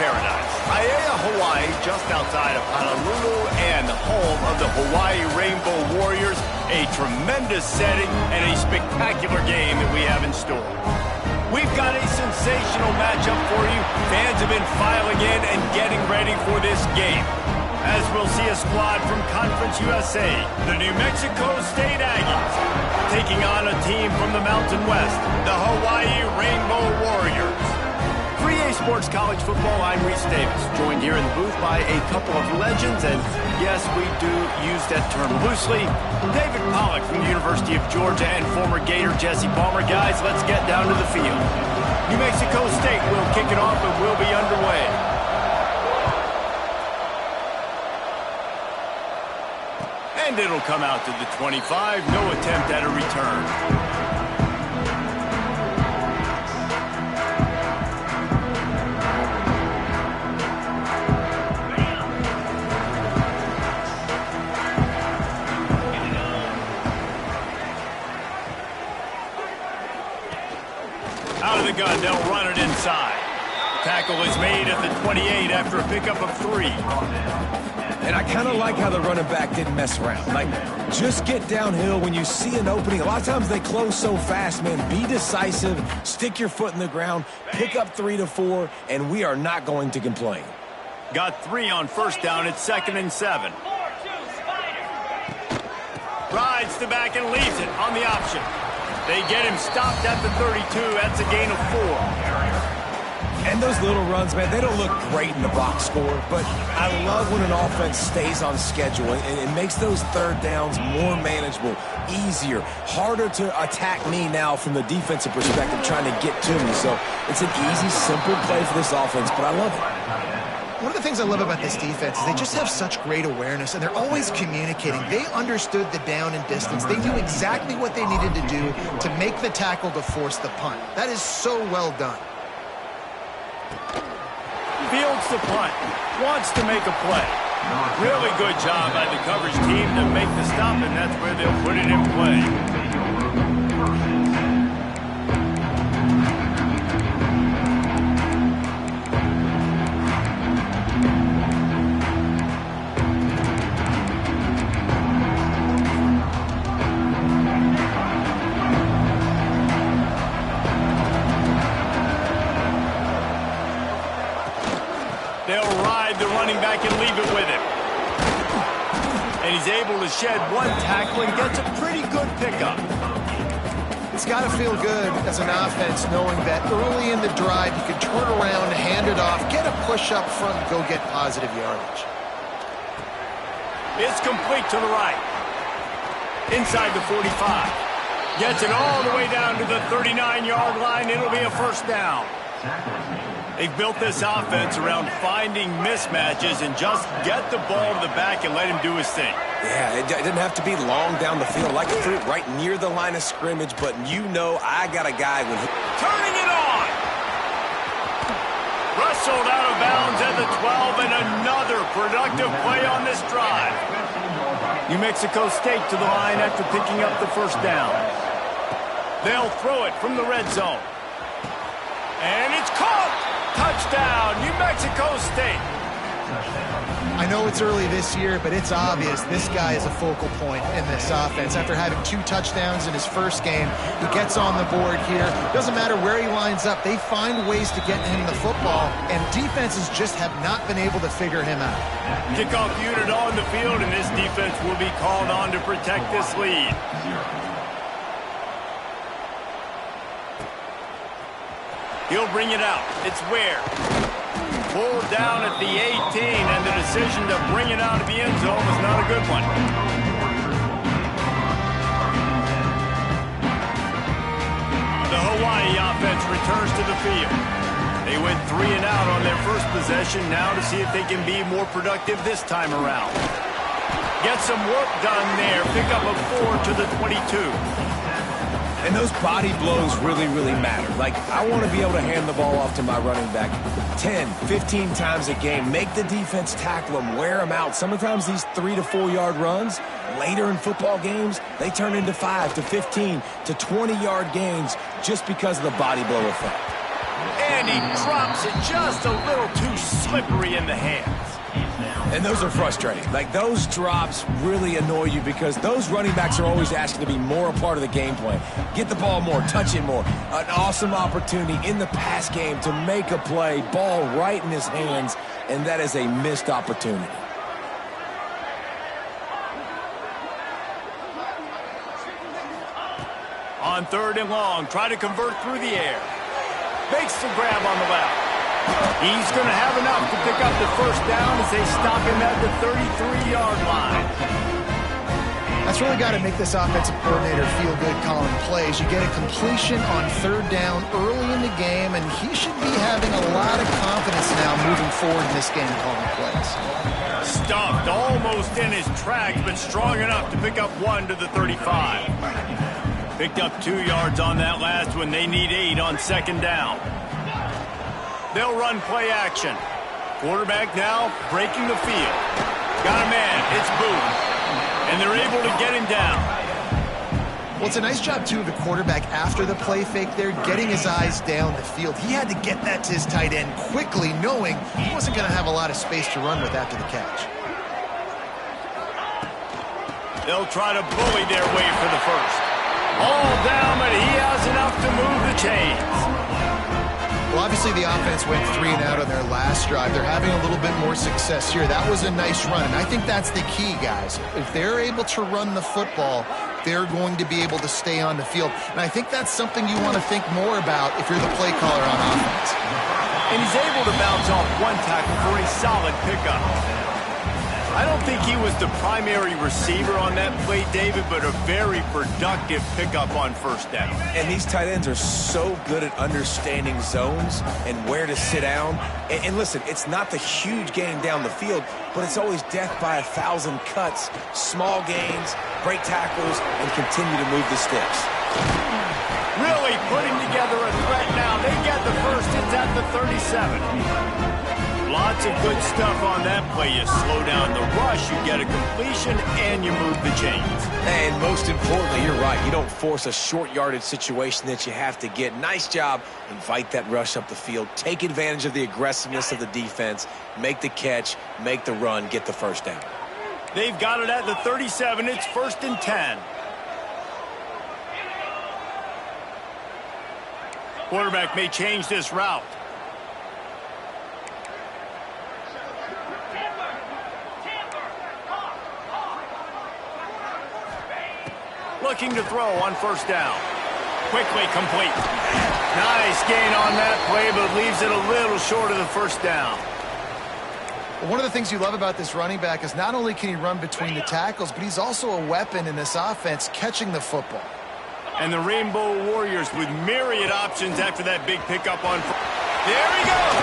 paradise. Aiea, Hawaii, just outside of Honolulu and home of the Hawaii Rainbow Warriors. A tremendous setting and a spectacular game that we have in store. We've got a sensational matchup for you. Fans have been filing in and getting ready for this game, as we'll see a squad from Conference USA, the New Mexico State Aggies, taking on a team from the Mountain West, the Hawaii Rainbow Warriors. 3A Sports College Football, I'm Reese Davis, joined here in the booth by a couple of legends, and yes, we do use that term loosely. David Pollack from the University of Georgia and former Gator Jesse Palmer. Guys, let's get down to the field. New Mexico State will kick it off and we'll be underway. And it'll come out to the 25, no attempt at a return. Out of the gun, they'll run it inside. Tackle is made at the 28 after a pickup of 3. And I kind of like how the running back didn't mess around. Like, just get downhill when you see an opening. A lot of times they close so fast, man. Be decisive, stick your foot in the ground, pick up 3 to 4, and we are not going to complain. Got 3 on first down. It's 2nd and 7. Rides the back and leaves it on the option. They get him stopped at the 32. That's a gain of 4. And those little runs, man, they don't look great in the box score, but I love when an offense stays on schedule, and it makes those third downs more manageable, easier, harder to attack me now from the defensive perspective trying to get to me. So it's an easy, simple play for this offense, but I love it. One of the things I love about this defense is they just have such great awareness, and they're always communicating. They understood the down and distance. They knew exactly what they needed to do to make the tackle to force the punt. That is so well done. Fields the punt. Wants to make a play. Really good job by the coverage team to make the stop, and that's where they'll put it in play. They'll ride the running back and leave it with him. And he's able to shed 1 tackle and gets a pretty good pickup. It's got to feel good as an offense knowing that early in the drive you can turn around, hand it off, get a push up front, and go get positive yardage. It's complete to the right. Inside the 45. Gets it all the way down to the 39-yard line. It'll be a first down. They've built this offense around finding mismatches and just get the ball to the back and let him do his thing. Yeah, it didn't have to be long down the field. Like it threw it right near the line of scrimmage, but you know I got a guy when he... Turning it on! Wrestled out of bounds at the 12, and another productive play on this drive. New Mexico State to the line after picking up the first down. They'll throw it from the red zone. And it's caught! Touchdown, New Mexico State. I know it's early this year, but it's obvious this guy is a focal point in this offense. After having 2 touchdowns in his first game, he gets on the board here. Doesn't matter where he lines up, they find ways to get him the football, and defenses just have not been able to figure him out. Kickoff unit on the field, and this defense will be called on to protect this lead. He'll bring it out. It's Ware. Pulled down at the 18, and the decision to bring it out of the end zone was not a good one. The Hawaii offense returns to the field. They went 3 and out on their first possession, now to see if they can be more productive this time around. Get some work done there. Pick up a 4 to the 22. And those body blows really, really matter. Like, I want to be able to hand the ball off to my running back 10, 15 times a game. Make the defense tackle them, wear them out. Sometimes these 3 to 4 yard runs, later in football games, they turn into 5 to 15 to 20 yard gains just because of the body blow effect. And And he drops it just a little too slippery in the hands. And those are frustrating. Like, those drops really annoy you because those running backs are always asking to be more a part of the game plan. Get the ball more, touch it more. An awesome opportunity in the pass game to make a play, ball right in his hands, and that is a missed opportunity. On 3rd and long, try to convert through the air. Makes the grab on the left. He's going to have enough to pick up the first down as they stop him at the 33-yard line. That's really got to make this offensive coordinator feel good calling plays. You get a completion on 3rd down early in the game, and he should be having a lot of confidence now moving forward in this game calling plays. Stuffed almost in his tracks, but strong enough to pick up 1 to the 35. Picked up 2 yards on that last one. They need 8 on 2nd down. They'll run play action. Quarterback now breaking the field. Got a man. It's Booth. And they're able to get him down. Well, it's a nice job, too, of the quarterback after the play fake there, getting his eyes down the field. He had to get that to his tight end quickly, knowing he wasn't going to have a lot of space to run with after the catch. They'll try to bully their way for the first. All down, but he has enough to move the chains. Well, obviously the offense went 3 and out on their last drive. They're having a little bit more success here. That was a nice run, and I think that's the key, guys. If they're able to run the football, they're going to be able to stay on the field. And I think that's something you want to think more about if you're the play caller on offense. And he's able to bounce off 1 tackle for a solid pickup. I don't think he was the primary receiver on that play, David, but a very productive pickup on 1st down. And these tight ends are so good at understanding zones and where to sit down. And listen, it's not the huge gain down the field, but it's always death by 1,000 cuts, small gains, break tackles, and continue to move the sticks. Really putting together a threat now. They get the first. It's at the 37. Lots of good stuff on that play. You slow down the rush, you get a completion, and you move the chains. And most importantly, you're right. You don't force a short yardage situation that you have to get. Nice job. Invite that rush up the field. Take advantage of the aggressiveness of the defense. Make the catch. Make the run. Get the first down. They've got it at the 37. It's 1st and 10. Quarterback may change this route. Looking to throw on 1st down. Quickly complete. Nice gain on that play, but leaves it a little short of the 1st down. Well, one of the things you love about this running back is not only can he run between the tackles, but he's also a weapon in this offense catching the football. And the Rainbow Warriors with myriad options after that big pickup on. There he goes.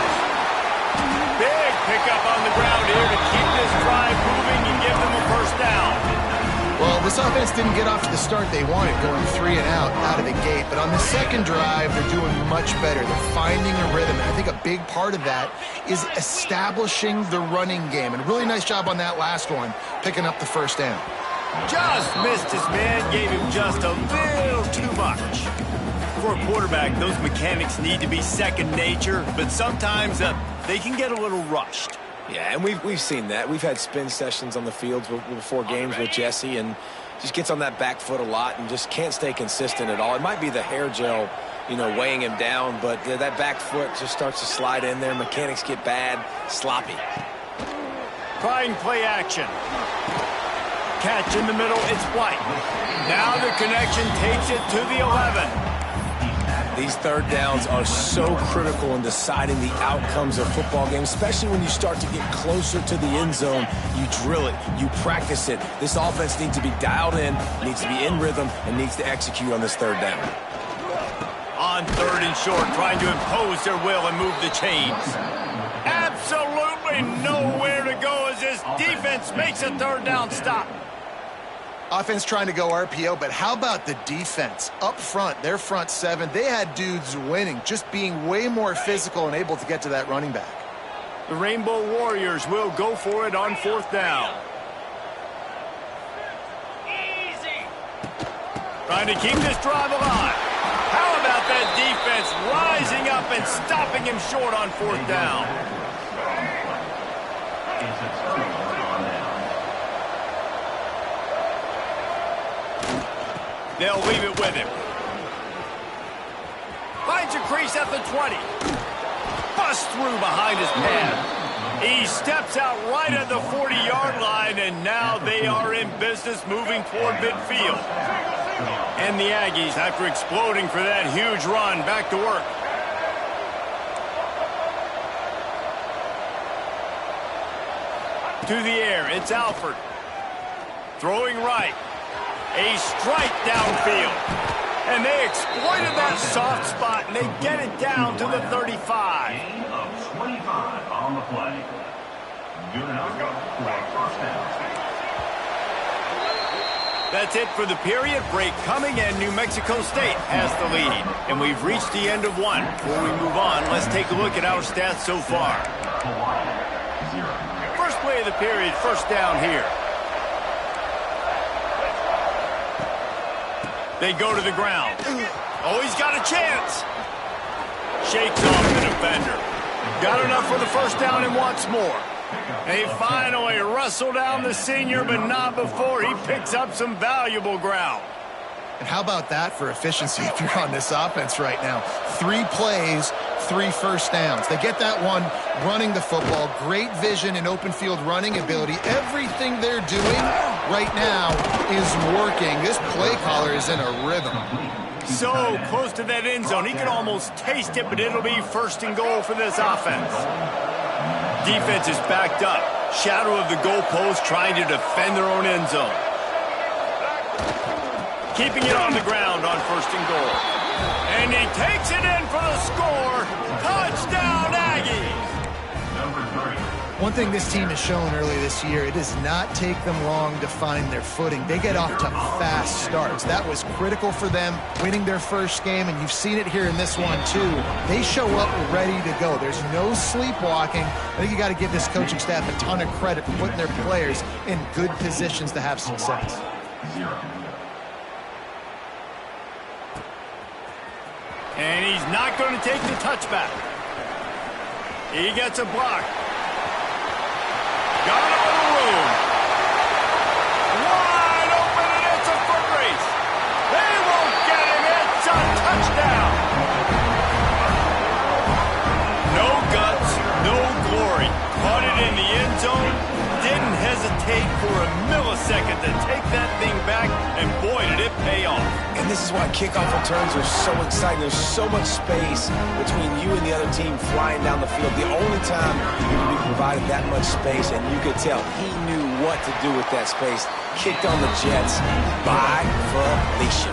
Big pickup on the ground here to keep this drive moving and give them a 1st down. Well, this offense didn't get off to the start they wanted, going 3 and out of the gate. But on the 2nd drive, they're doing much better. They're finding a rhythm, and I think a big part of that is establishing the running game. And a really nice job on that last one, picking up the 1st down. Just missed his man, gave him just a little too much. For a quarterback, those mechanics need to be second nature, but sometimes they can get a little rushed. Yeah, and we've seen that. We've had spin sessions on the fields before games with Jesse, and just gets on that back foot a lot and just can't stay consistent at all. It might be the hair gel, weighing him down, but that back foot just starts to slide in there. Mechanics get bad, sloppy. Trying play action. Catch in the middle, it's White. Now the connection takes it to the 11. These 3rd downs are so critical in deciding the outcomes of football games, especially when you start to get closer to the end zone. You drill it, you practice it. This offense needs to be dialed in, needs to be in rhythm, and needs to execute on this 3rd down. On 3rd and short, trying to impose their will and move the chains. Absolutely nowhere to go as this defense makes a 3rd down stop. Offense trying to go RPO, but how about the defense? Up front, their front 7, they had dudes winning, just being way more physical and able to get to that running back. The Rainbow Warriors will go for it on 4th down. Easy. Trying to keep this drive alive. How about that defense rising up and stopping him short on fourth down. They'll leave it with him. Finds a crease at the 20. Busts through behind his pad. He steps out right at the 40-yard line, and now they are in business moving toward midfield. And the Aggies, after exploding for that huge run, back to work. To the air, it's Alford. Throwing right. A strike downfield. And they exploited that soft spot, and they get it down to the 35. Gain of 25 on the play. Good enough for a first down. That's it for the period. Break coming, and New Mexico State has the lead. And we've reached the end of one. Before we move on, let's take a look at our stats so far. First play of the period, first down here. They go to the ground. Oh, he's got a chance. Shakes off the defender. Got enough for the first down and wants more. They finally wrestle down the senior, but not before he picks up some valuable ground. And how about that for efficiency if you're on this offense right now? 3 plays, 3 first downs. They get that one running the football. Great vision and open field running ability. Everything they're doing right now is working. This play caller is in a rhythm. So close to that end zone. He can almost taste it, but it'll be first and goal for this offense. Defense is backed up. Shadow of the goalpost trying to defend their own end zone. Keeping it on the ground on first and goal. And he takes it in for the score. Touchdown, Aggies! One thing this team has shown early this year, it does not take them long to find their footing. They get off to fast starts. That was critical for them, winning their first game, and you've seen it here in this one too. They show up ready to go. There's no sleepwalking. I think you got to give this coaching staff a ton of credit for putting their players in good positions to have success. And he's not going to take the touchback. He gets a block. Got him in the room. Wide open, and it's a foot race. They won't get him. It's a touchdown. No guts, no glory. Caught it in the end zone. Didn't hesitate for a millisecond to take that thing back, and boy, did it pay off. And this is why kickoff returns are so exciting. There's so much space between you and the other team flying down the field. The only time you can be provided that much space, and you could tell he knew what to do with that space. Kicked on the Jets by Felicia.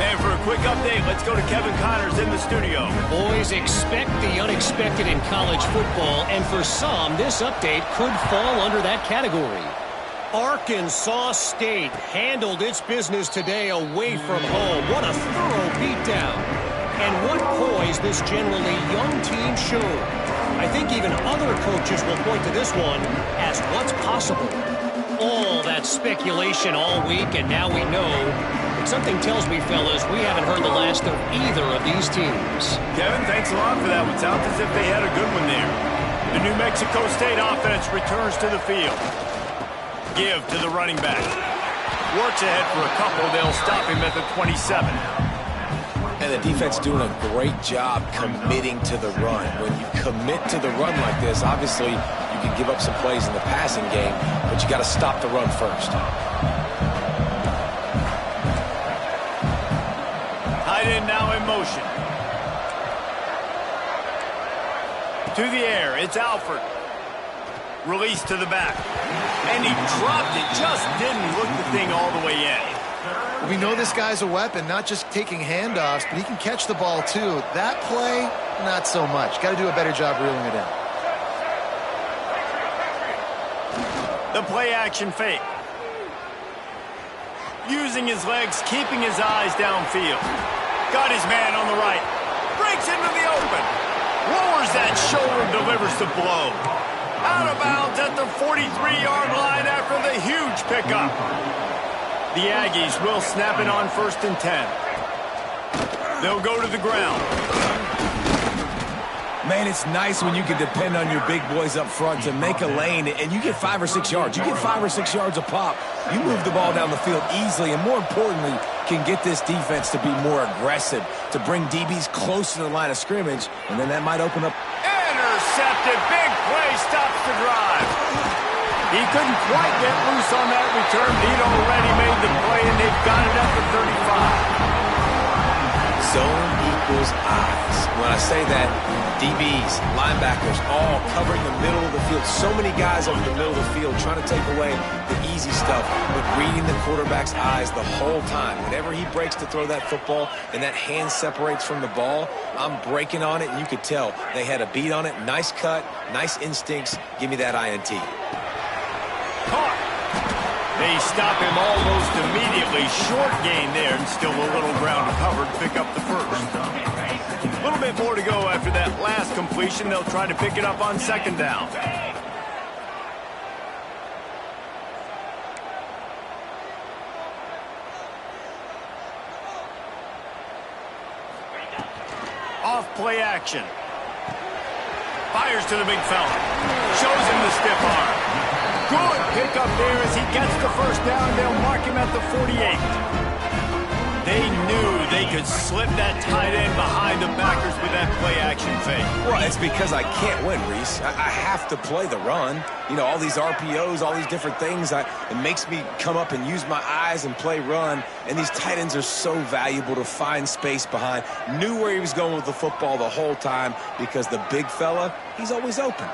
And for a quick update, let's go to Kevin Connors in the studio. Boys, expect the unexpected in college football, and for some, this update could fall under that category. Arkansas State handled its business today away from home. What a thorough beatdown. And what poise this generally young team showed. I think even other coaches will point to this one as what's possible. All that speculation all week, and now we know. But something tells me, fellas, we haven't heard the last of either of these teams. Kevin, thanks a lot for that one. Sounds as if they had a good one there. The New Mexico State offense returns to the field. Give to the running back. Works ahead for a couple. They'll stop him at the 27. And the defense doing a great job committing to the run. When you commit to the run like this, obviously you can give up some plays in the passing game, but you got to stop the run first. Tight end now in motion. To the air, it's Alford. Release to the back. And he dropped it, just didn't look the thing all the way in. We know this guy's a weapon, not just taking handoffs, but he can catch the ball too. That play, not so much. Got to do a better job reeling it in. The play action fake. Using his legs, keeping his eyes downfield. Got his man on the right. Breaks into the open. Lowers that shoulder, delivers the blow. Out of bounds at the 43-yard line after the huge pickup. The Aggies will snap it on 1st and 10. They'll go to the ground. Man, it's nice when you can depend on your big boys up front to make a lane, and you get 5 or 6 yards. You get 5 or 6 yards a pop. You move the ball down the field easily, and more importantly, can get this defense to be more aggressive, to bring DBs close to the line of scrimmage, and then that might open up. Intercepted. Big play. Stops the drive. He couldn't quite get loose on that return. He'd already made the play, and they've got it at the 35. Zone equals eyes. When I say that, DBs, linebackers, all covering the middle of the field. So many guys over the middle of the field trying to take away the easy stuff, but reading the quarterback's eyes the whole time. Whenever he breaks to throw that football and that hand separates from the ball, I'm breaking on it, and you could tell they had a beat on it. Nice cut, nice instincts. Give me that INT. Caught. They stop him almost immediately. Short gain there, and still a little ground to cover to pick up the first. A little bit more to go after that last completion. They'll try to pick it up on second down. Off play action. Fires to the big fella. Shows him the stiff arm. Good pickup there as he gets the first down. They'll mark him at the 48. They knew they could slip that tight end behind the backers with that play-action fake. Well, it's because I can't win, Reese. I have to play the run. You know, all these RPOs, all these different things. It makes me come up and use my eyes and play run. And these tight ends are so valuable to find space behind. Knew where he was going with the football the whole time because the big fella, he's always open.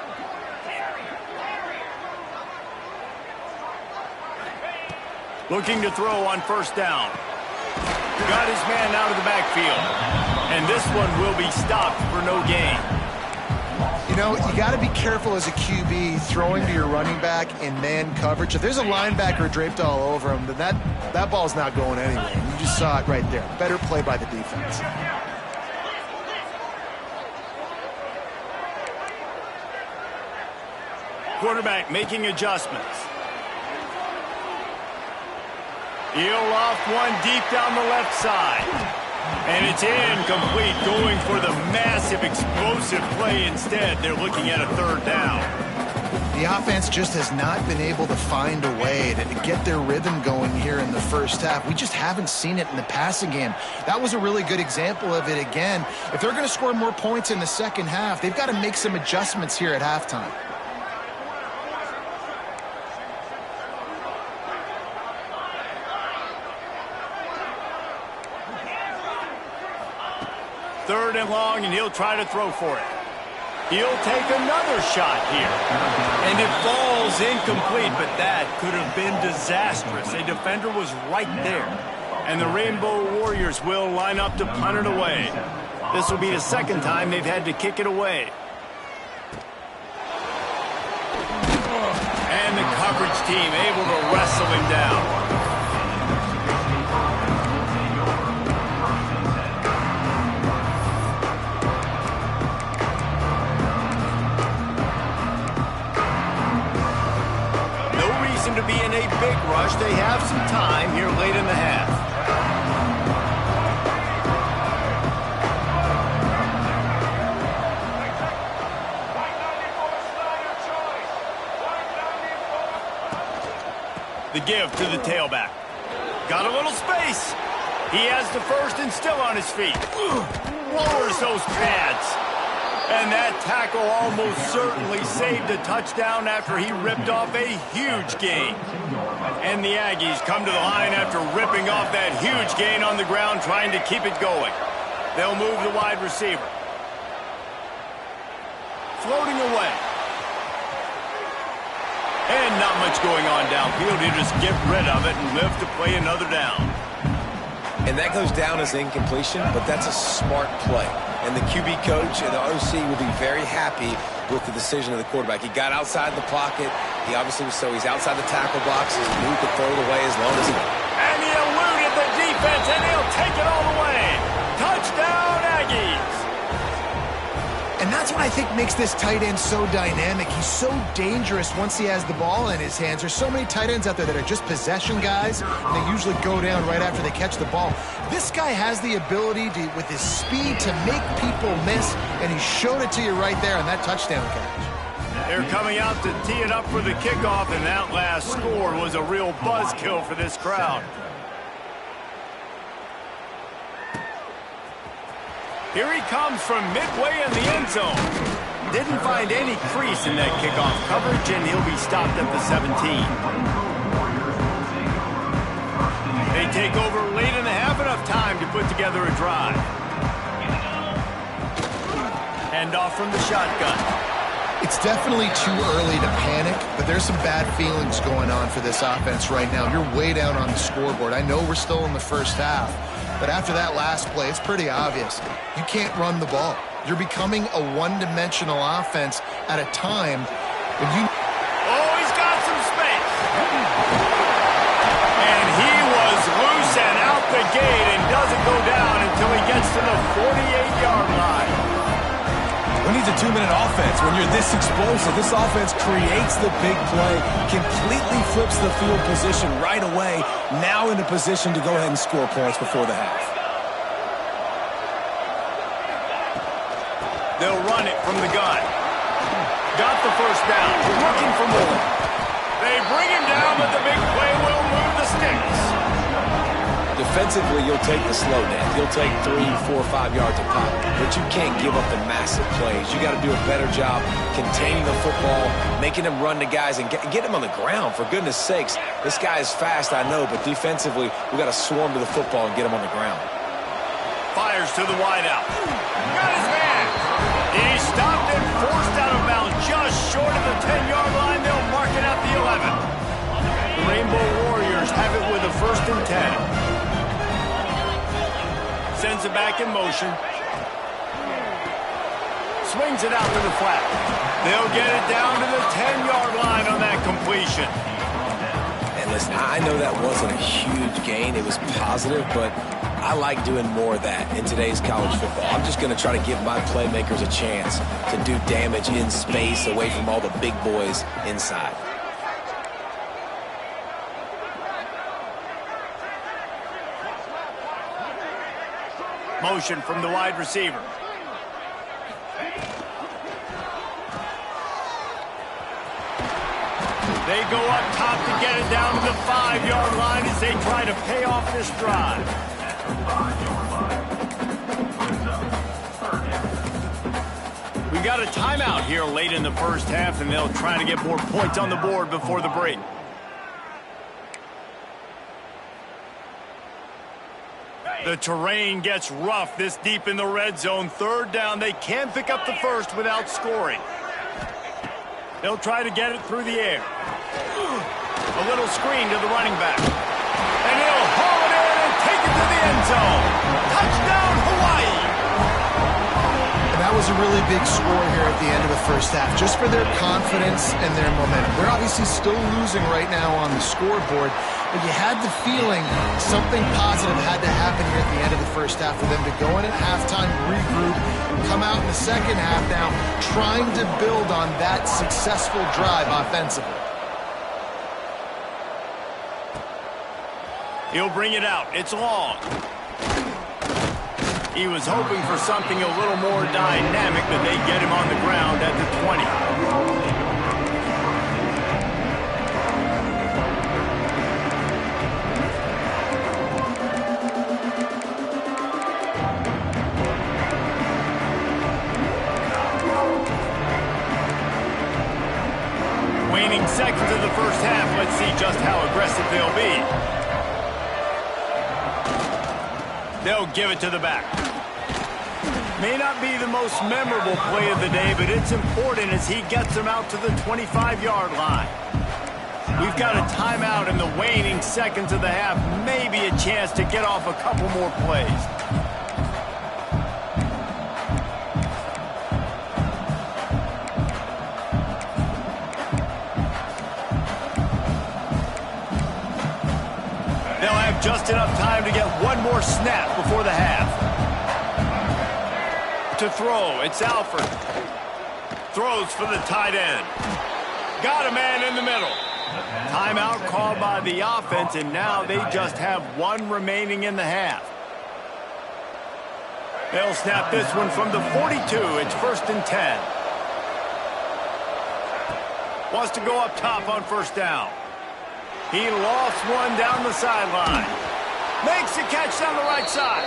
Looking to throw on first down. Got his man out of the backfield. And this one will be stopped for no gain. You know, you got to be careful as a QB throwing to your running back in man coverage. If there's a linebacker draped all over him, then that ball's not going anywhere. You just saw it right there. Better play by the defense. Quarterback making adjustments. He'll loft one deep down the left side. And it's incomplete, going for the massive explosive play instead. They're looking at a third down. The offense just has not been able to find a way to get their rhythm going here in the first half. We just haven't seen it in the passing game. That was a really good example of it again. If they're going to score more points in the second half, they've got to make some adjustments here at halftime. Third and long, and he'll try to throw for it. He'll take another shot here. And it falls incomplete, but that could have been disastrous. A defender was right there. And the Rainbow Warriors will line up to punt it away. This will be the second time they've had to kick it away. And the coverage team able to wrestle him down. To be in a big rush. They have some time here late in the half. The give to the tailback. Got a little space. He has the first and still on his feet. Lowers those pads. And that tackle almost certainly saved a touchdown after he ripped off a huge gain. And the Aggies come to the line after ripping off that huge gain on the ground, trying to keep it going. They'll move the wide receiver. Floating away. And not much going on downfield. He'll just get rid of it and live to play another down. And that goes down as incompletion, but that's a smart play. And the QB coach and the OC will be very happy with the decision of the quarterback. He got outside the pocket. He obviously was he's outside the tackle box. He knew he could throw it away as long as he... And he eluded the defense, and he'll take it all the way. Touchdown, Aggies. And that's that's what I think makes this tight end so dynamic. He's so dangerous once he has the ball in his hands. There's so many tight ends out there that are just possession guys, and they usually go down right after they catch the ball. This guy has the ability to, with his speed, to make people miss, and he showed it to you right there on that touchdown catch. They're coming out to tee it up for the kickoff, and that last score was a real buzzkill for this crowd. Here he comes from midway in the end zone. Didn't find any crease in that kickoff coverage, and he'll be stopped at the 17. They take over late in the half, enough time to put together a drive. Handoff from the shotgun. It's definitely too early to panic, but there's some bad feelings going on for this offense right now. You're way down on the scoreboard. I know we're still in the first half, but after that last play, it's pretty obvious. You can't run the ball. You're becoming a one-dimensional offense at a time when you... Oh, he's got some space. And he was loose and out the gate and doesn't go down until he gets to the 48-yard line. Who needs a 2-minute offense? When you're this explosive, this offense creates the big play, completely flips the field position right away, now in a position to go ahead and score points before the half. They'll run it from the gun. Got the first down. Looking for more. They bring him down, but the big play will move the sticks. Defensively, you'll take the slow down. You'll take 3, 4, 5 yards a pop, but you can't give up the massive plays. You got to do a better job containing the football, making them run to guys, and get them on the ground. For goodness sakes, this guy is fast, I know, but defensively, we got to swarm to the football and get him on the ground. Fires to the wideout. Got his man. He stopped and forced out of bounds just short of the 10-yard line. They'll mark it at the 11. The Rainbow Warriors have it with a 1st and 10. Sends it back in motion. Swings it out to the flat. They'll get it down to the 10-yard line on that completion. And listen, I know that wasn't a huge gain. It was positive, but I like doing more of that in today's college football. I'm just going to try to give my playmakers a chance to do damage in space away from all the big boys inside. Motion from the wide receiver. They go up top to get it down to the 5-yard line as they try to pay off this drive. We got a timeout here late in the first half, and they'll try to get more points on the board before the break. The terrain gets rough this deep in the red zone. 3rd down. They can't pick up the first without scoring. They'll try to get it through the air. A little screen to the running back. And he'll haul it in and take it to the end zone. Touchdown, Hawaii! And that was a really big score here at the end of the first half, just for their confidence and their momentum. They're obviously still losing right now on the scoreboard, but you had the feeling something positive had to happen here at the end of the first half for them to go in at halftime, regroup, and come out in the second half now trying to build on that successful drive offensively. He'll bring it out. It's long. He was hoping for something a little more dynamic, but they get him on the ground at the 20. Waning seconds of the first half. Let's see just how aggressive they'll be. They'll give it to the back. May not be the most memorable play of the day, but it's important as he gets them out to the 25-yard line. We've got a timeout in the waning seconds of the half. Maybe a chance to get off a couple more plays. Just enough time to get one more snap before the half. To throw, it's Alford. throws for the tight end. Got a man in the middle. Timeout called by the offense, and now they just have one remaining in the half. They'll snap this one from the 42. It's 1st and 10. Wants to go up top on 1st down. He lost one down the sideline. Makes the catch down the right side.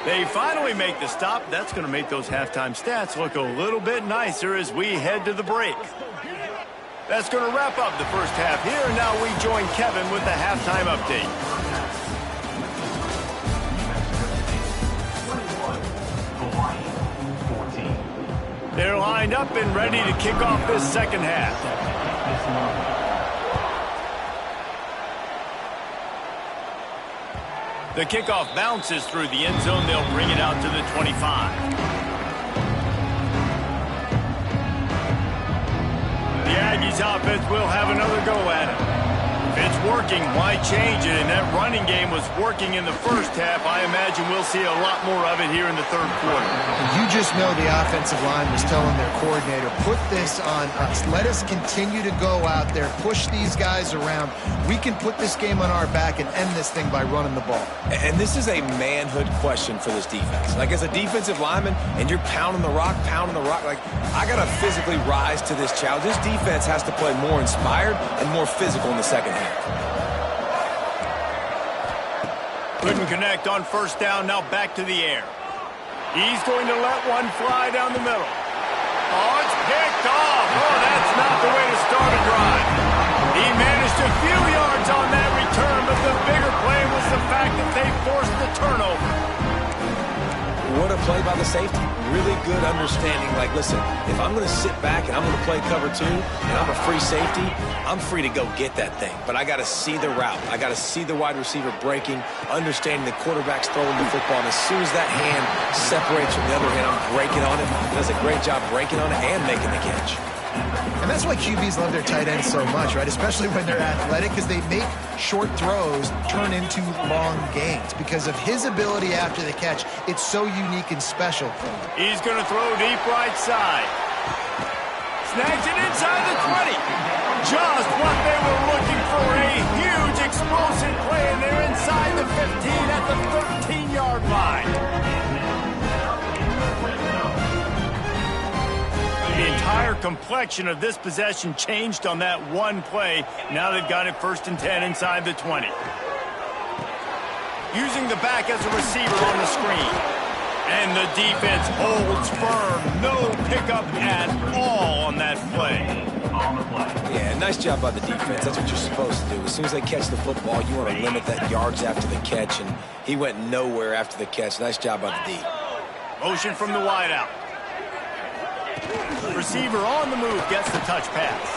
They finally make the stop. That's going to make those halftime stats look a little bit nicer as we head to the break. That's going to wrap up the first half here. Now we join Kevin with the halftime update. They're lined up and ready to kick off this second half. The kickoff bounces through the end zone. They'll bring it out to the 25. The Aggies offense will have another go at it. If it's working, why change it? And that running game was working in the first half. I imagine we'll see a lot more of it here in the third quarter. And you just know the offensive line was telling their coordinator, put this on us. Let us continue to go out there, push these guys around. We can put this game on our back and end this thing by running the ball. And this is a manhood question for this defense. Like, as a defensive lineman, and you're pounding the rock, like, I got to physically rise to this challenge. This defense has to play more inspired and more physical in the second half. Couldn't connect on 1st down. Now back to the air. He's going to let one fly down the middle. Oh, it's picked off. Oh, that's not the way to start a drive. He managed a few yards on that return, but the bigger play was the fact that they forced the turnover. What a play by the safety. Really good understanding. Like, listen, if I'm going to sit back and I'm going to play cover 2 and I'm a free safety, I'm free to go get that thing. But I got to see the route. I got to see the wide receiver breaking, understanding the quarterback's throwing the football. And as soon as that hand separates from the other hand, I'm breaking on it. He does a great job breaking on it and making the catch. And that's why QBs love their tight ends so much, right? Especially when they're athletic, because they make short throws turn into long gains. Because of his ability after the catch, it's so unique and special. He's going to throw deep right side. Snags it inside the 20. Just what they were looking for, a huge explosive play, and they're inside the 15 at the 13-yard line. The entire complexion of this possession changed on that one play. Now they've got it 1st and 10 inside the 20. Using the back as a receiver on the screen. And the defense holds firm. No pickup at all on that play. Yeah, nice job by the defense. That's what you're supposed to do. As soon as they catch the football, you want to limit that yards after the catch, and he went nowhere after the catch. Nice job by the D. Motion from the wideout. Receiver on the move gets the touch pass.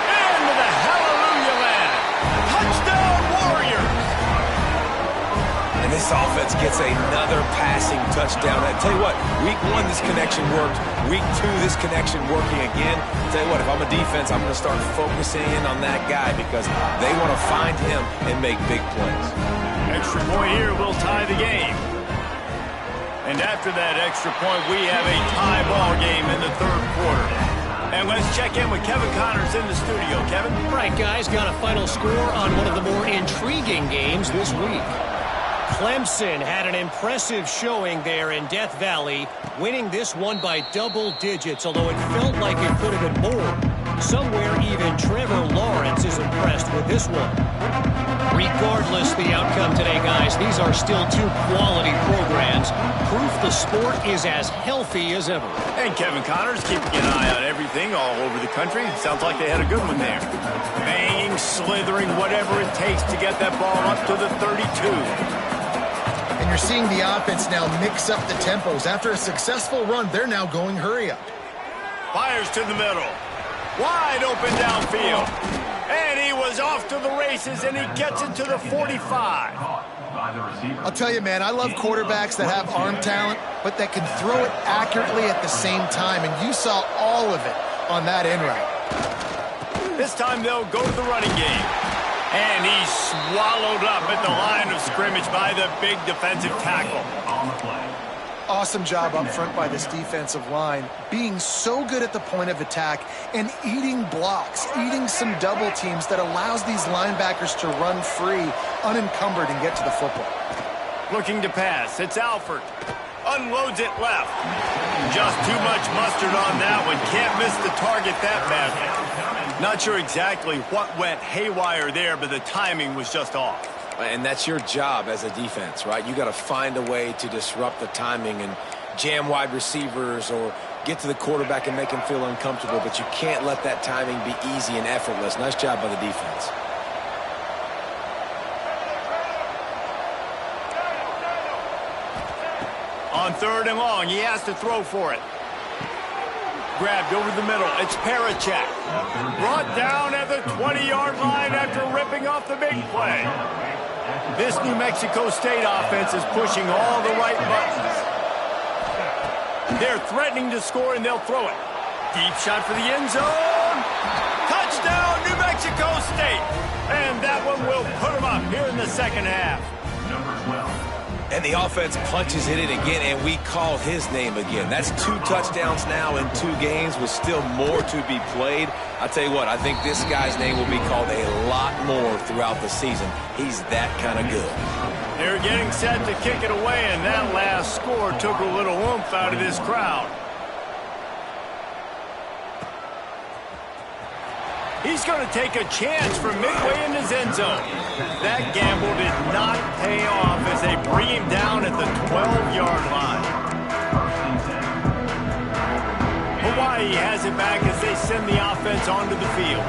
And with a hallelujah land. Touchdown Warriors! And this offense gets another passing touchdown. I tell you what, week 1 this connection worked. Week 2 this connection working again. I tell you what, if I'm a defense, I'm going to start focusing in on that guy because they want to find him and make big plays. Extra point here will tie the game. And after that extra point, we have a tie ball game in the third quarter. And let's check in with Kevin Connors in the studio. Kevin? Right, guys, got a final score on one of the more intriguing games this week. Clemson had an impressive showing there in Death Valley, winning this one by double digits, although it felt like it could have been more. Somewhere even Trevor Lawrence is impressed with this one. Regardless the outcome today, guys, these are still two quality programs. Proof the sport is as healthy as ever. And Kevin Connors keeping an eye on everything all over the country. Sounds like they had a good one there. Banging, slithering, whatever it takes to get that ball up to the 32. And you're seeing the offense now mix up the tempos. After a successful run, they're now going hurry up. Fires to the middle. Wide open downfield. And he was off to the races, and he gets it to the 45. I'll tell you, man, I love quarterbacks that have arm talent, but that can throw it accurately at the same time. And you saw all of it on that end route. This time they'll go to the running game. And he's swallowed up at the line of scrimmage by the big defensive tackle. Awesome job up front by this defensive line, being so good at the point of attack and eating blocks, eating some double teams that allows these linebackers to run free, unencumbered, and get to the football. Looking to pass. It's Alford. Unloads it left. Just too much mustard on that one. Can't miss the target that badly. Not sure exactly what went haywire there, but the timing was just off. And that's your job as a defense, right? You got to find a way to disrupt the timing and jam wide receivers or get to the quarterback and make him feel uncomfortable, but you can't let that timing be easy and effortless. Nice job by the defense. On 3rd and long, he has to throw for it. Grabbed over the middle. It's Parachak. Brought down at the 20-yard line after ripping off the big play. This New Mexico State offense is pushing all the right buttons. They're threatening to score, and they'll throw it. Deep shot for the end zone. Touchdown, New Mexico State. And that one will put them up here in the second half. Number 12. And the offense punches it in again, and we call his name again. That's 2 touchdowns now in 2 games with still more to be played. I tell you what, I think this guy's name will be called a lot more throughout the season. He's that kind of good. They're getting set to kick it away, and that last score took a little oomph out of this crowd. He's going to take a chance from midway in his end zone. That gamble did not pay off as they bring him down at the 12-yard line. Hawaii has it back as they send the offense onto the field.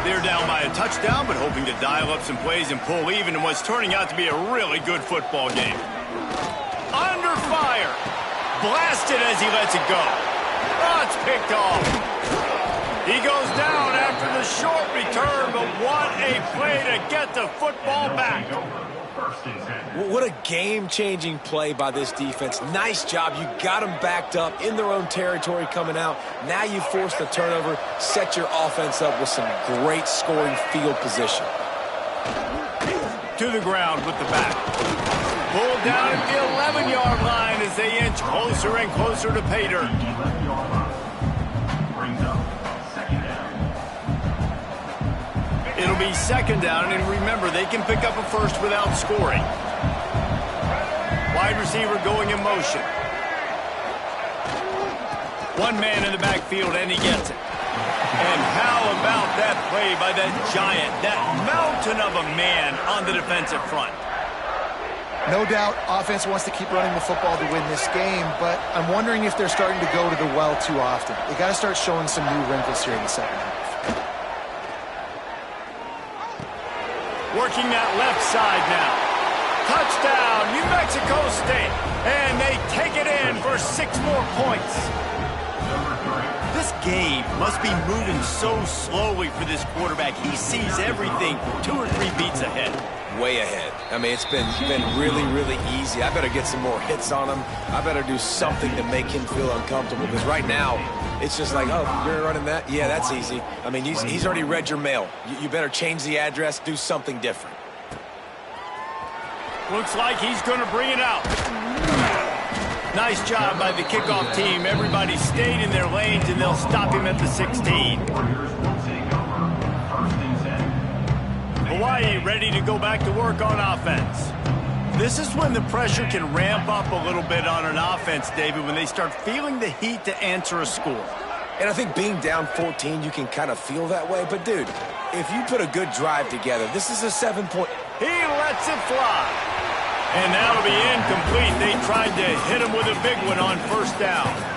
They're down by a touchdown, but hoping to dial up some plays and pull even in what's turning out to be a really good football game. Under fire. Blasted as he lets it go. Oh, it's picked off. He goes down after the short return, but what a play to get the football back. What a game-changing play by this defense. Nice job. You got them backed up in their own territory coming out. Now you force the turnover, set your offense up with some great scoring field position. To the ground with the back. Pulled down at the 11-yard line as they inch closer and closer to pay dirt. It'll be 2nd down, and remember, they can pick up a first without scoring. Wide receiver going in motion. One man in the backfield, and he gets it. And how about that play by that giant, that mountain of a man on the defensive front? No doubt, offense wants to keep running the football to win this game, but I'm wondering if they're starting to go to the well too often. They got to start showing some new wrinkles here in the second half. Working that left side now. Touchdown, New Mexico State. And they take it in for 6 more points. This game must be moving so slowly for this quarterback. He sees everything 2 or 3 beats ahead. Way ahead. I mean, it's been really, really easy. I better get some more hits on him. I better do something to make him feel uncomfortable, because right now, it's just like, oh, you're running that? Yeah, that's easy. I mean, he's already read your mail. You better change the address, do something different. Looks like he's going to bring it out. Nice job by the kickoff team. Everybody stayed in their lanes, and they'll stop him at the 16. Hawaii ready to go back to work on offense. This is when the pressure can ramp up a little bit on an offense, David, when they start feeling the heat to answer a score. And I think being down 14, you can kind of feel that way. But, dude, if you put a good drive together, this is a 7-point. He lets it fly. And that'll be incomplete. They tried to hit him with a big one on 1st down.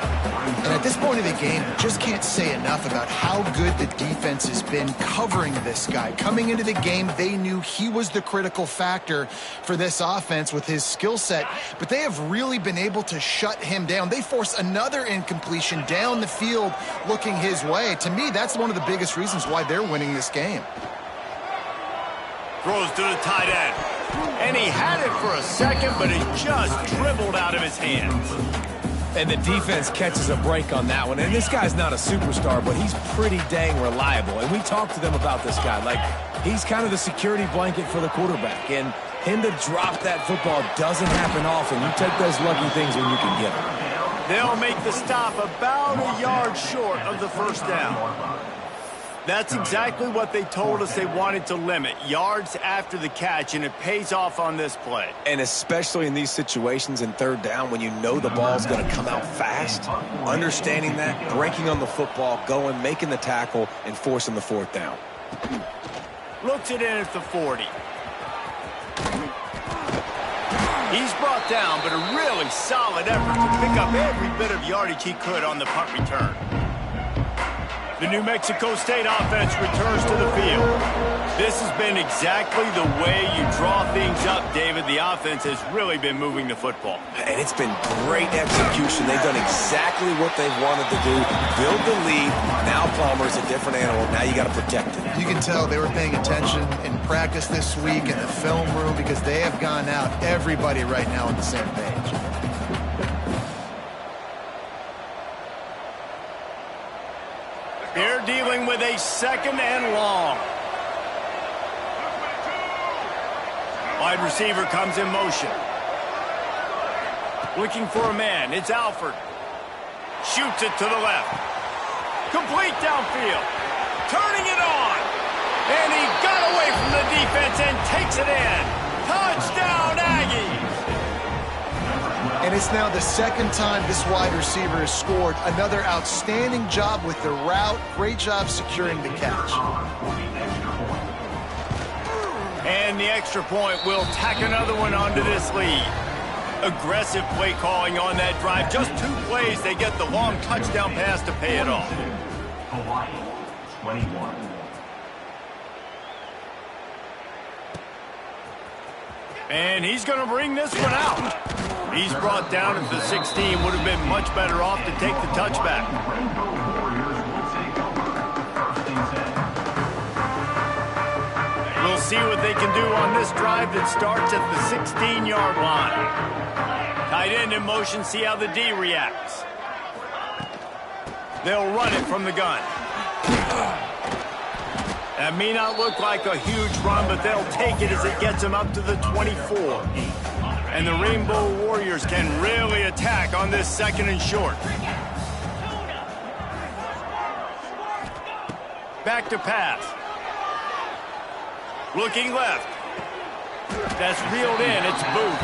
And at this point of the game, just can't say enough about how good the defense has been covering this guy. Coming into the game, they knew he was the critical factor for this offense with his skill set, but they have really been able to shut him down. They force another incompletion down the field looking his way. To me, that's one of the biggest reasons why they're winning this game. Throws to the tight end. And he had it for a second, but it just dribbled out of his hands. And the defense catches a break on that one. And this guy's not a superstar, but he's pretty dang reliable. And we talked to them about this guy. Like, he's kind of the security blanket for the quarterback. And Him to drop that football doesn't happen often. You take those lucky things when you can get them. They'll make the stop about a yard short of the first down. That's exactly what they told us they wanted to limit, yards after the catch, and it pays off on this play. And especially in these situations in third down when you know the ball's going to come out fast, understanding that, breaking on the football, going, making the tackle, and forcing the fourth down. Looks it in at the 40. He's brought down, but a really solid effort to pick up every bit of yardage he could on the punt return. The New Mexico State offense returns to the field. This has been exactly the way you draw things up, David. The offense has really been moving the football. And it's been great execution. They've done exactly what they've wanted to do. Build the lead. Now Palmer's a different animal. Now you got to protect it. You can tell they were paying attention in practice this week in the film room because they have gone out, everybody right now on the same page. They're dealing with a second and long. Wide receiver comes in motion. Looking for a man. It's Alford. Shoots it to the left. Complete downfield. Turning it on. And he got away from the defense and takes it in. Touchdown, Aggies. And it's now the second time this wide receiver has scored. Another outstanding job with the route. Great job securing the catch. And the extra point will tack another one onto this lead. Aggressive play calling on that drive. Just 2 plays, they get the long touchdown pass to pay it off. Hawaii, 21. And he's going to bring this one out. He's brought down at the 16. Would have been much better off to take the touchback. We'll see what they can do on this drive that starts at the 16-yard line. Tight end in motion, see how the D reacts. They'll run it from the gun. That may not look like a huge run, but they'll take it as it gets them up to the 24. And the Rainbow Warriors can really attack on this second and short. Back to pass. Looking left. That's reeled in. It's Booth.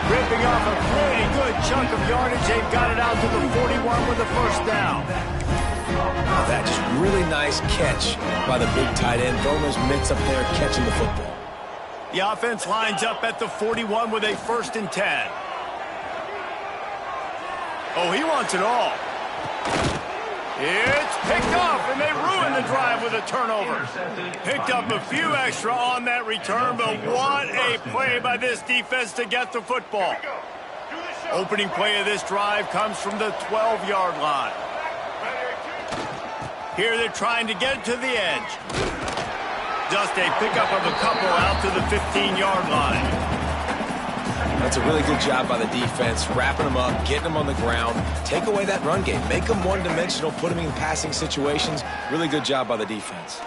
Ripping off a pretty good chunk of yardage. They've got it out to the 41 with the first down. That just really nice catch by the big tight end. Throwing those mitts up there, catching the football. The offense lines up at the 41 with a 1st and 10. Oh, he wants it all. It's picked off, and they ruin the drive with a turnover. Picked up a few extra on that return, but what a play by this defense to get the football. Opening play of this drive comes from the 12-yard line. Here they're trying to get it to the edge. Just a pickup of a couple out to the 15-yard line. That's a really good job by the defense, wrapping them up, getting them on the ground. Take away that run game. Make them one-dimensional, put them in passing situations. Really good job by the defense.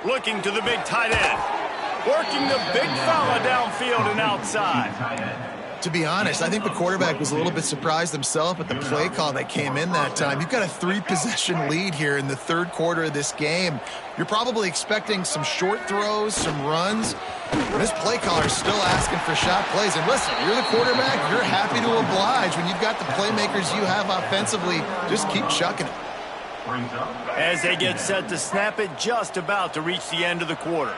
Looking to the big tight end. Working the big fella downfield and outside. To be honest, I think the quarterback was a little bit surprised himself at the play call that came in that time. You've got a 3-possession lead here in the third quarter of this game. You're probably expecting some short throws, some runs. This play caller's still asking for shot plays. And listen, you're the quarterback. You're happy to oblige. When you've got the playmakers you have offensively, just keep chucking it. As they get set to snap it, just about to reach the end of the quarter.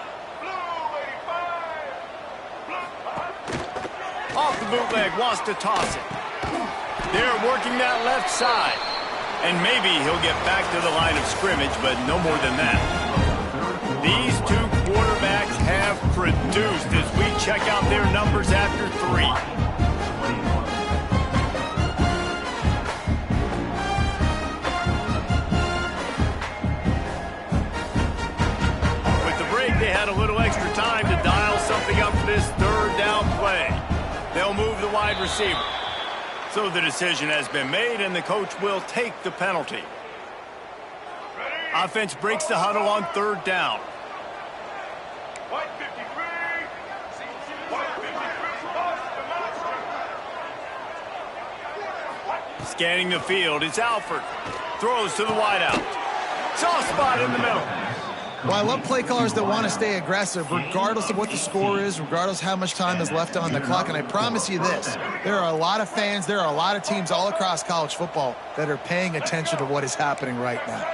Off the bootleg, wants to toss it. They're working that left side. And maybe he'll get back to the line of scrimmage, but no more than that. These two quarterbacks have produced as we check out their numbers after 3. With the break, they had a little extra time to dial something up for this third down play. They'll move the wide receiver. So the decision has been made, and the coach will take the penalty. Offense breaks the huddle on third down. Scanning the field, it's Alford. Throws to the wideout. Soft spot in the middle. Well, I love play callers that want to stay aggressive regardless of what the score is, regardless how much time is left on the clock. And I promise you this, there are a lot of fans, there are a lot of teams all across college football that are paying attention to what is happening right now.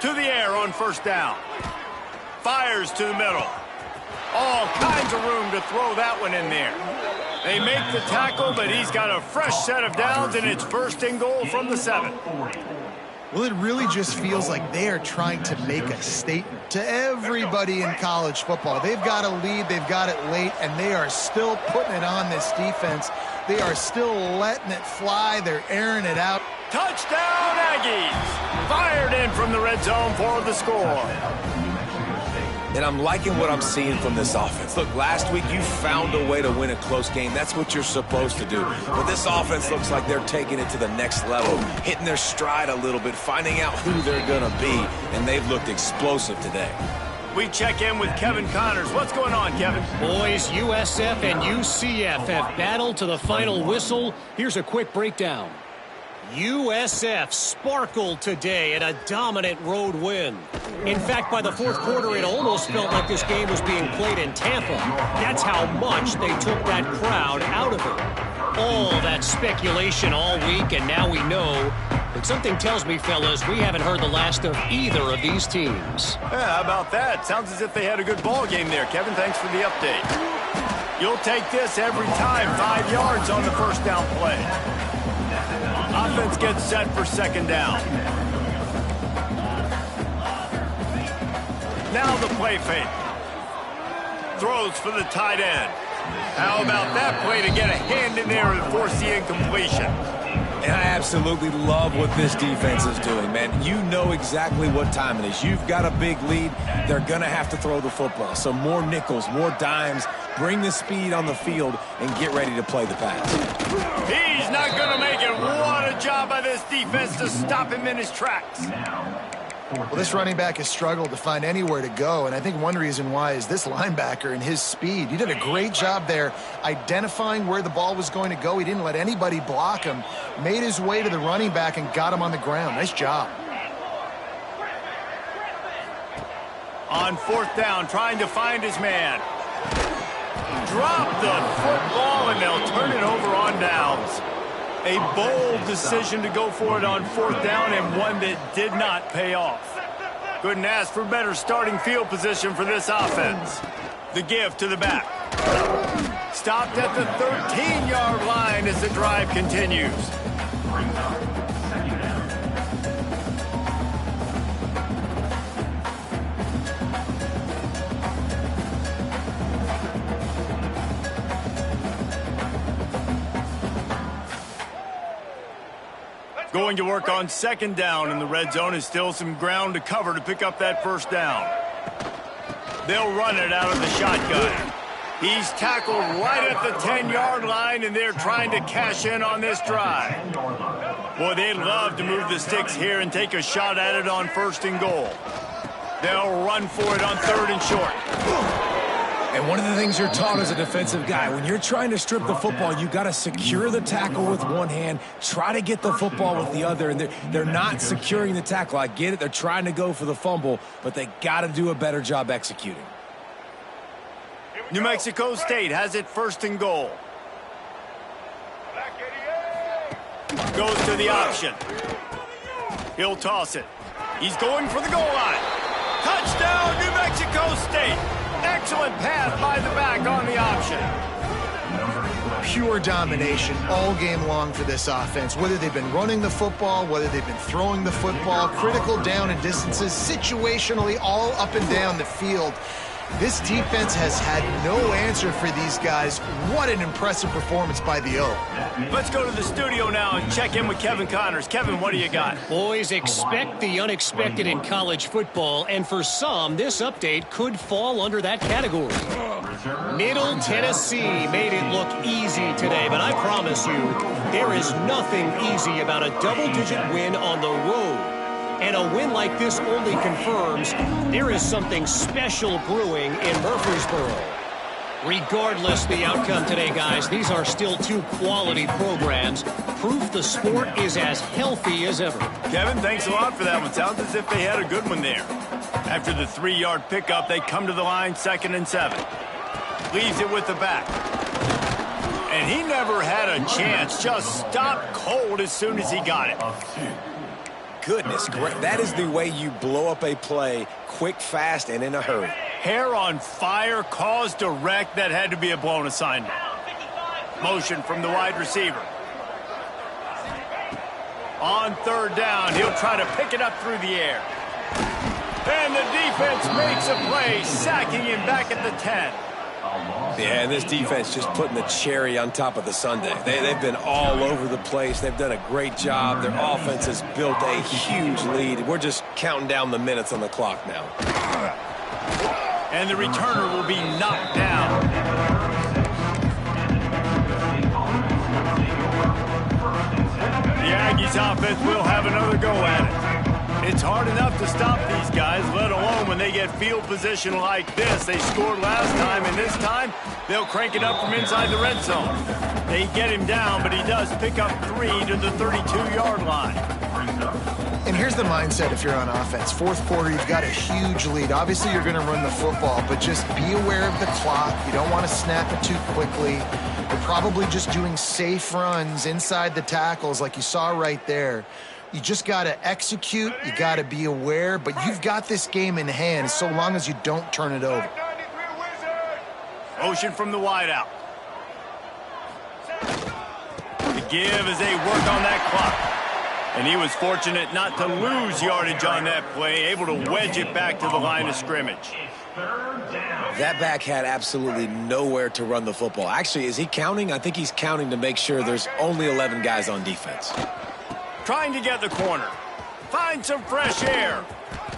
To the air on first down. Fires to the middle. All kinds of room to throw that one in there. They make the tackle, but he's got a fresh set of downs, and it's first and goal from the 7. Well, it really just feels like they are trying to make a statement to everybody in college football. They've got a lead, they've got it late, and they are still putting it on this defense. They are still letting it fly. They're airing it out. Touchdown, Aggies! Fired in from the red zone for the score. And I'm liking what I'm seeing from this offense. Look, last week you found a way to win a close game. That's what you're supposed to do. But this offense looks like they're taking it to the next level, hitting their stride a little bit, finding out who they're going to be, and they've looked explosive today. We check in with Kevin Connors. What's going on, Kevin? Boys, USF and UCF have battled to the final whistle. Here's a quick breakdown. USF sparkled today in a dominant road win. In fact, by the fourth quarter, it almost felt like this game was being played in Tampa. That's how much they took that crowd out of it. All that speculation all week, and now we know. But something tells me, fellas, we haven't heard the last of either of these teams. Yeah, how about that? Sounds as if they had a good ball game there. Kevin, thanks for the update. You'll take this every time. 5 yards on the first down play. Offense gets set for second down. Now the play fake. Throws for the tight end. How about that play to get a hand in there and force the incompletion? And I absolutely love what this defense is doing, man. You know exactly what time it is. You've got a big lead. They're going to have to throw the football. So more nickels, more dimes. Bring the speed on the field and get ready to play the pass. He's not going to make it. What a job by this defense to stop him in his tracks. Well, this running back has struggled to find anywhere to go, and I think one reason why is this linebacker and his speed. He did a great job there identifying where the ball was going to go. He didn't let anybody block him, made his way to the running back and got him on the ground. Nice job. On fourth down, trying to find his man. Drop the football, and they'll turn it over on downs. A bold decision to go for it on fourth down, and one that did not pay off. Couldn't ask for better starting field position for this offense. The give to the back. Stopped at the 13-yard line as the drive continues. Going to work on second down in the red zone. Is still some ground to cover to pick up that first down. They'll run it out of the shotgun. He's tackled right at the 10-yard line, and they're trying to cash in on this drive. Boy, they'd love to move the sticks here and take a shot at it on first and goal. They'll run for it on third and short. And one of the things you're taught as a defensive guy, when you're trying to strip the football, you got to secure the tackle with one hand, try to get the football with the other, and they're not securing the tackle. I get it. They're trying to go for the fumble, but they got to do a better job executing. New Mexico State has it first and goal. Goes to the option. He'll toss it. He's going for the goal line. Touchdown, New Mexico State. Excellent pass by the back on the option. Pure domination all game long for this offense. Whether they've been running the football, whether they've been throwing the football, critical down and distances, situationally all up and down the field. This defense has had no answer for these guys. What an impressive performance by the O. Let's go to the studio now and check in with Kevin Connors. Kevin, what do you got? Boys, expect the unexpected in college football, and for some, this update could fall under that category. Middle Tennessee made it look easy today, but I promise you, there is nothing easy about a double-digit win on the road. And a win like this only confirms there is something special brewing in Murfreesboro. Regardless the outcome today, guys, these are still two quality programs. Proof the sport is as healthy as ever. Kevin, thanks a lot for that one. Sounds as if they had a good one there. After the 3-yard pickup, they come to the line 2nd and 7. Leaves it with the back. And he never had a chance. Just stopped cold as soon as he got it. Goodness, that is the way you blow up a play quick, fast, and in a hurry. Hair on fire, cause direct. That had to be a blown assignment. Motion from the wide receiver. On 3rd down, he'll try to pick it up through the air. And the defense makes a play, sacking him back at the 10. Yeah, and this defense just putting the cherry on top of the sundae. They've been all over the place. They've done a great job. Their offense has built a huge lead. We're just counting down the minutes on the clock now. And the returner will be knocked down. The Aggies offense will have another go at it. It's hard enough to stop these guys, let alone when they get field position like this. They scored last time, and this time they'll crank it up from inside the red zone. They get him down, but he does pick up 3 to the 32-yard line. And here's the mindset if you're on offense. 4th quarter, you've got a huge lead. Obviously, you're going to run the football, but just be aware of the clock. You don't want to snap it too quickly. You're probably just doing safe runs inside the tackles like you saw right there. You just got to execute. You got to be aware, but you've got this game in hand so long as you don't turn it over. Motion from the wideout. The give as they work on that clock. And he was fortunate not to lose yardage on that play, able to wedge it back to the line of scrimmage. That back had absolutely nowhere to run the football. Actually, is he counting? I think he's counting to make sure there's only 11 guys on defense. Trying to get the corner. Find some fresh air.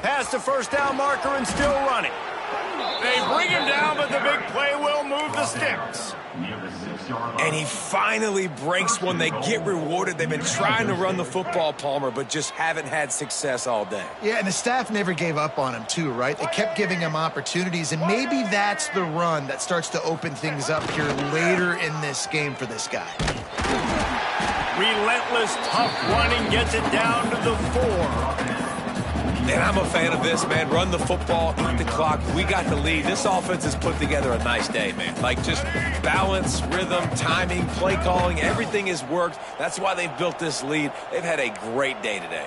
Past the 1st down marker and still running. They bring him down, but the big play will move the sticks. And he finally breaks one. They get rewarded. They've been trying to run the football, Palmer, but just haven't had success all day. Yeah, and the staff never gave up on him, too, right? They kept giving him opportunities, and maybe that's the run that starts to open things up here later in this game for this guy. Relentless, tough running gets it down to the 4. And I'm a fan of this, man. Run the football, eat the clock. We got the lead. This offense has put together a nice day, man. Like, just balance, rhythm, timing, play calling, everything has worked. That's why they've built this lead. They've had a great day today.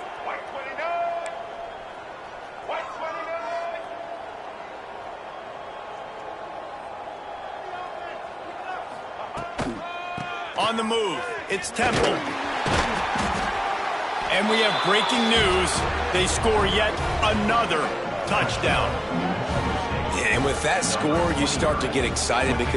On the move, it's Temple. And we have breaking news. They score yet another touchdown. And with that score, you start to get excited because